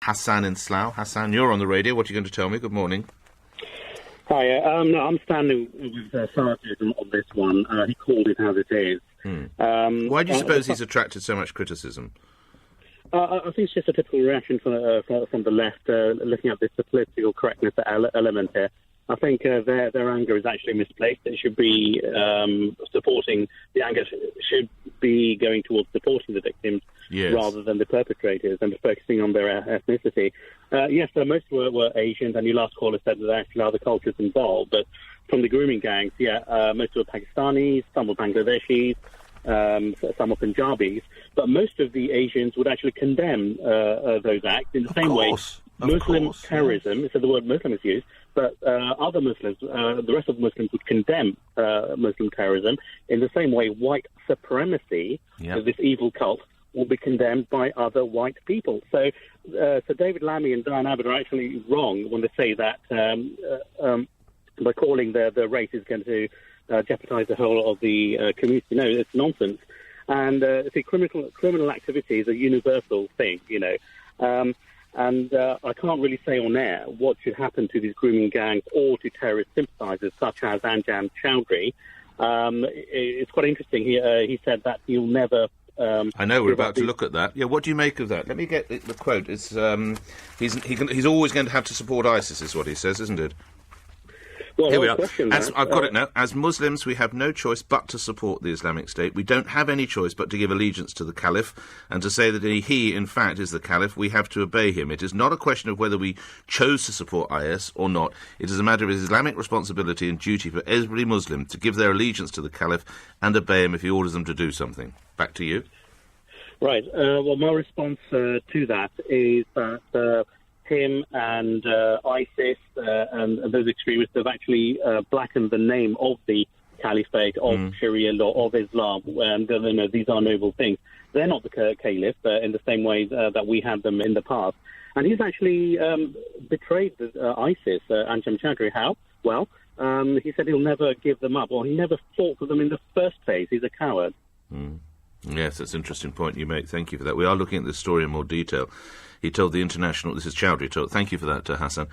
Hassan in Slough. Hassan, you're on the radio. What are you going to tell me? Good morning. Hi, no, I'm standing with Sajid on this one. He called it as it is. Why do you suppose he's attracted so much criticism? I think it's just a typical reaction from the left, looking at this political correctness element here. I think their anger is actually misplaced. It should be supporting, the anger should be going towards supporting the victims rather than the perpetrators and focusing on their ethnicity. Yes, most were Asians, and your last caller said that there are actually other cultures involved, but from the grooming gangs, most were Pakistanis, some were Bangladeshis, some were Punjabis, but most of the Asians would actually condemn those acts in the same way. Muslim terrorism, so the word Muslim is used, but other Muslims, the rest of the Muslims would condemn Muslim terrorism in the same way white supremacy, this evil cult, will be condemned by other white people. So David Lammy and Dianne Abbott are actually wrong when they say that by calling the race is going to jeopardize the whole of the community. No, it's nonsense. And see, criminal activity is a universal thing, and I can't really say on air what should happen to these grooming gangs or to terrorist sympathisers such as Anjan Chowdhury. It's quite interesting. He said that he'll never... I know, we're about to look at that. Yeah, what do you make of that? Let me get the quote. It's he's always going to have to support ISIS, is what he says, isn't it? Well, here we are. I've got it now. As Muslims, we have no choice but to support the Islamic State. We don't have any choice but to give allegiance to the Caliph, and to say that he, in fact, is the Caliph, we have to obey him. It is not a question of whether we chose to support IS or not. It is a matter of Islamic responsibility and duty for every Muslim to give their allegiance to the Caliph and obey him if he orders them to do something. Back to you. Right. Well, my response to that is that him and ISIS and those extremists have actually blackened the name of the caliphate, of Sharia law, of Islam, and these are noble things. They're not the caliph in the same way that we had them in the past. And he's actually betrayed ISIS, Anjan Chowdhury. How? Well, he said he'll never give them up, or he never fought for them in the first place. He's a coward. Yes, that's an interesting point you make. Thank you for that. We are looking at this story in more detail. He told the International... This is Chowdhury. Thank you for that, Hassan.